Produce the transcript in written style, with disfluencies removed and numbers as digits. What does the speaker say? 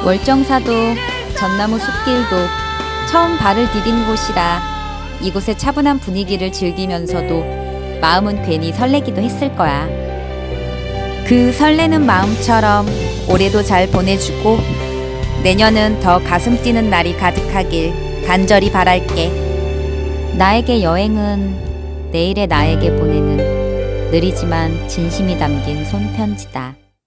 월정사도 전나무 숲길도 처음 발을 디딘 곳이라 이곳의 차분한 분위기를 즐기면서도 마음은 괜히 설레기도 했을 거야. 그 설레는 마음처럼 올해도 잘 보내주고 내년은 더 가슴 뛰는 날이 가득하길 간절히 바랄게. 나에게 여행은 내일의 나에게 보내는 느리지만 진심이 담긴 손편지다.